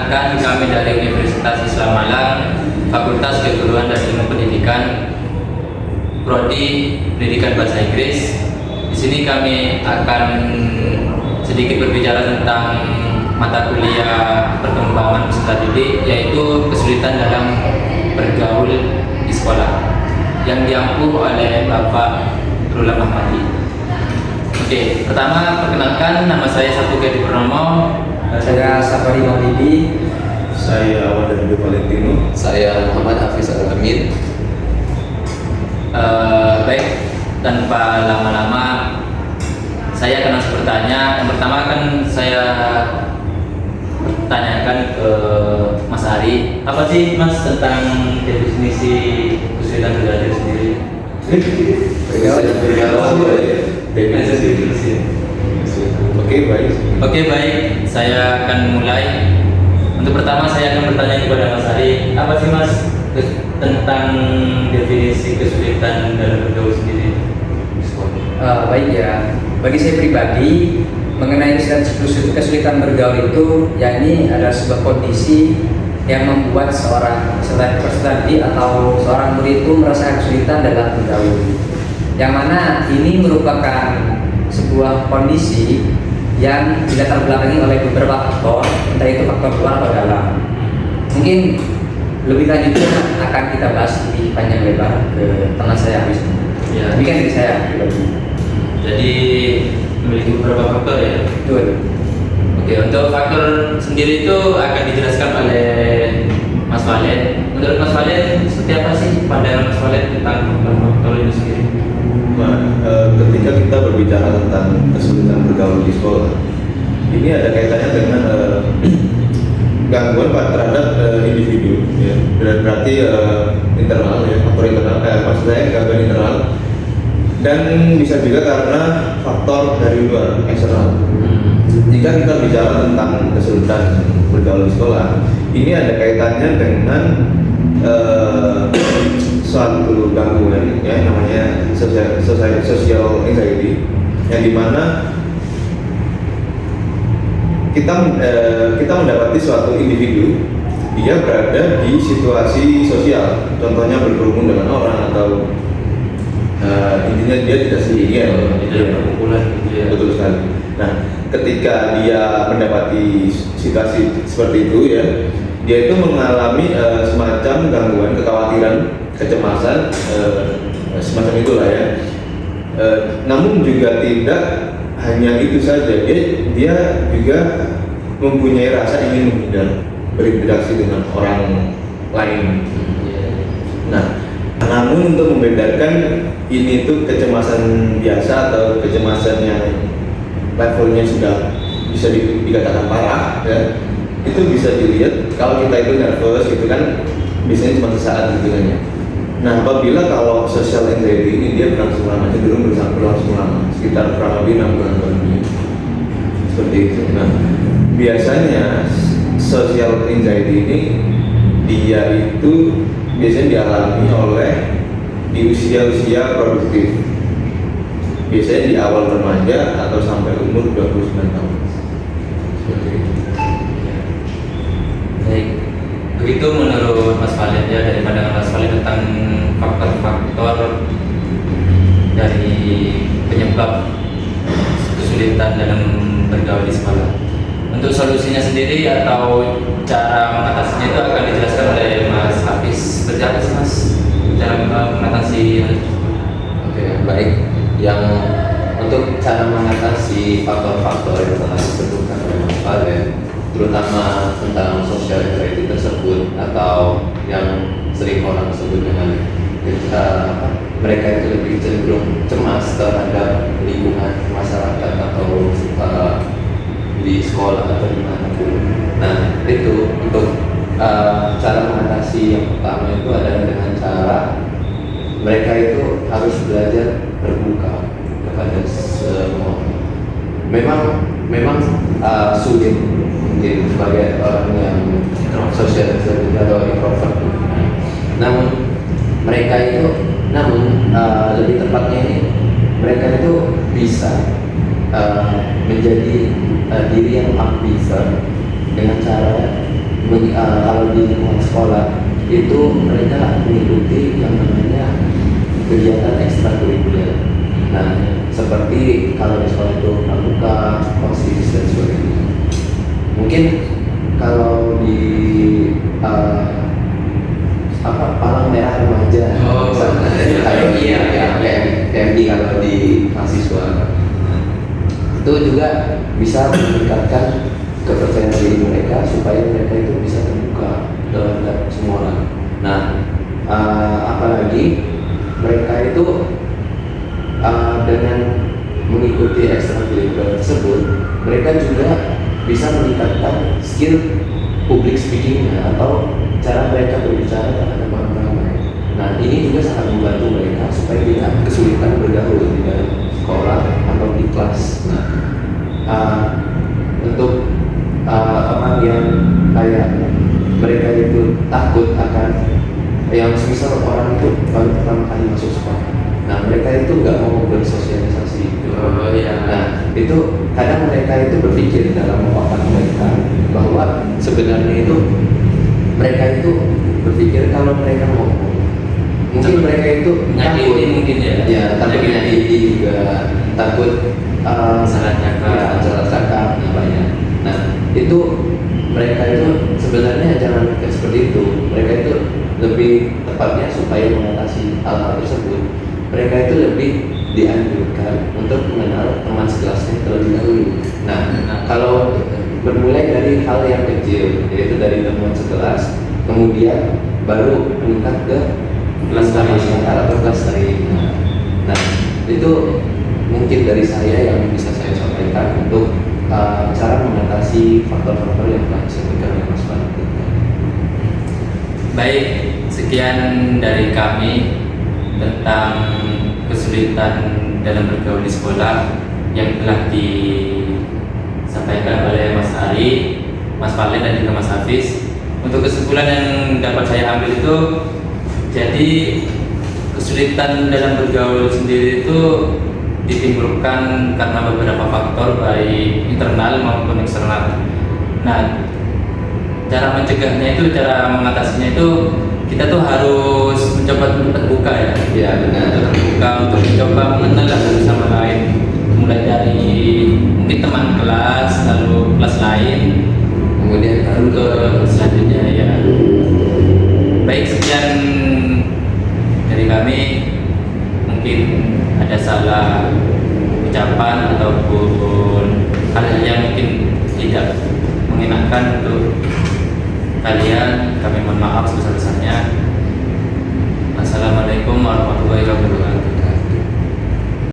Perkenalkan, kami dari Universitas Islam Malang, Fakultas Keguruan dan Ilmu Pendidikan, Prodi Pendidikan Bahasa Inggris. Di sini kami akan sedikit berbicara tentang mata kuliah perkembangan peserta didik, yaitu kesulitan dalam bergaul di sekolah, yang diampu oleh Bapak Rula Mahmadi. Oke, pertama perkenalkan, nama saya Sabtu Gedi Purnomo. Saya Safari Maulidi. Saya Awal dari Valentino. Saya Muhammad Hafiz Al-Amin. Baik, tanpa lama-lama saya akan langsung bertanya. Yang pertama kan saya tanyakan ke Mas Ari, apa sih Mas tentang definisi kesulitan belajar sendiri? Definisi. Oke, baik. Saya akan mulai. Untuk pertama saya akan bertanya kepada Mas Ari, apa sih Mas tentang definisi kesulitan dalam bergaul sendiri di sekolah? Baik ya, bagi saya pribadi mengenai kesulitan bergaul itu, yakni adalah sebuah kondisi yang membuat seorang peserta didik atau seorang murid itu merasa kesulitan dalam bergaul, yang mana ini merupakan sebuah kondisi yang dilatar belakangi oleh beberapa faktor, entah itu faktor luar atau dalam. Mungkin lebih lanjutnya akan kita bahas lebih panjang lebar ke teman saya habis itu. Ya. Demikian dari saya pribadi. Jadi memiliki beberapa faktor ya. Betul. Oke, untuk faktor sendiri itu akan dijelaskan oleh Mas Valen. Menurut Mas Valen, seperti apa sih pandangan Mas Valen tentang faktor itu sendiri? Nah, ketika kita berbicara tentang kesulitan bergaul di sekolah, ini ada kaitannya dengan gangguan terhadap individu, ya. Berarti internal, ya, faktor internal. Maksud saya gangguan internal, dan bisa juga karena faktor dari luar, eksternal. Jika kita bicara tentang kesulitan bergaul di sekolah, ini ada kaitannya dengan suatu gangguan, ya, namanya social anxiety, yang dimana kita mendapati suatu individu, dia berada di situasi sosial, contohnya berkerumun dengan orang, atau intinya dia tidak sendirian, Tidak perkumpulan gitu ya. betul sekali. Nah, ketika dia mendapati situasi seperti itu, ya, dia itu mengalami semacam gangguan, kekhawatiran, kecemasan, semacam itulah, ya. Namun juga tidak hanya itu saja, dia juga mempunyai rasa ingin menghindar berinteraksi dengan orang lain. Nah, namun untuk membedakan ini itu kecemasan biasa atau kecemasan yang levelnya sudah bisa dikatakan parah, ya, itu bisa dilihat kalau kita itu nervous gitu kan, biasanya cuma sesaat gitu kan, ya. Nah, apabila kalau social anxiety ini dia berlangsung lama, cenderung berlangsung lama, sekitar kurang lebih 6 bulan lebih, seperti itu. Nah, biasanya social anxiety ini dia itu biasanya dialami oleh di usia-usia produktif, biasanya di awal remaja atau sampai umur 29 tahun. Seperti itu. Baik, begitu menurut Mas Valen, ya, dari pandangan Mas Valen tentang faktor-faktor dari penyebab kesulitan dalam bergaul di sekolah. Untuk solusinya sendiri atau cara mengatasinya itu akan dijelaskan oleh Mas Hafiz. Seperti apa sih Mas cara mengatasi? Oke, baik. Yang untuk cara mengatasi faktor-faktor yang telah disebutkan oleh Mas Valen, terutama tentang social anxiety tersebut, atau yang sering orang sebut dengan mereka itu lebih cenderung cemas terhadap lingkungan masyarakat atau di sekolah atau dimanapun. Nah, itu untuk cara mengatasi yang pertama itu adalah dengan cara mereka itu harus belajar terbuka kepada semua. Memang sulit mungkin sebagai orang yang sosial atau introvert. Namun mereka itu, lebih tepatnya ini, mereka itu bisa menjadi diri yang aktif dengan cara kalau di lingkungan sekolah itu mereka mengikuti yang namanya kegiatan ekstrakurikuler. Nah, seperti kalau di sekolah itu pramuka, OSIS dan sebagainya. Mungkin kalau di palang merah remaja, misalnya, kalau PMI kalau di mahasiswa, itu juga bisa meningkatkan kepercayaan diri mereka supaya mereka itu bisa terbuka terhadap semua orang. Nah, apalagi mereka itu dengan mengikuti ekstrakurikuler tersebut, mereka juga bisa meningkatkan skill public speakingnya atau cara mereka berbicara terhadap orang ramai. Nah, ini juga sangat membantu mereka supaya tidak kesulitan bergaul di dalam sekolah atau di kelas. Nah, untuk orang yang kayak mereka itu takut akan yang misal orang itu baru pertama kali masuk sekolah. Nah, mereka itu nggak mau bersosialisasi. Nah, itu kadang mereka itu berpikir dalam otak mereka bahwa sebenarnya itu mereka itu berpikir kalau mereka mau mungkin mereka itu takut mungkin ya takut nyakiti juga, takut salah cakap banyak. Nah, itu mereka itu sebenarnya jangan seperti itu. Mereka itu lebih tepatnya supaya mengatasi hal-hal tersebut, mereka itu lebih dianjurkan untuk mengenal teman sekelasnya terlebih dahulu. Nah, kalau bermulai dari hal yang kecil, yaitu dari teman sekelas, kemudian baru meningkat ke kelas lain atau kelas lain. Nah, itu mungkin dari saya yang bisa saya sampaikan untuk cara mengatasi faktor-faktor yang telah disebutkan oleh Mas Fadli. Baik, sekian dari kami tentang kesulitan dalam bergaul di sekolah yang telah disampaikan oleh Mas Ari, Mas Valen dan juga Mas Hafiz. Untuk kesimpulan yang dapat saya ambil itu, jadi kesulitan dalam bergaul sendiri itu ditimbulkan karena beberapa faktor baik internal maupun eksternal. Nah, cara mencegahnya itu, cara mengatasinya itu kita tuh harus mencoba untuk terbuka ya. Ya, benar. Untuk terbuka, untuk mencoba mengenal satu sama lain. Mulai dari mungkin teman kelas, lalu kelas lain, kemudian baru ke selanjutnya ya. Baik, sekian dari kami. Mungkin ada salah ucapan ataupun hal yang mungkin tidak mengenakan untuk kalian, kami mohon maaf sebesar-besarnya. Assalamualaikum warahmatullahi wabarakatuh.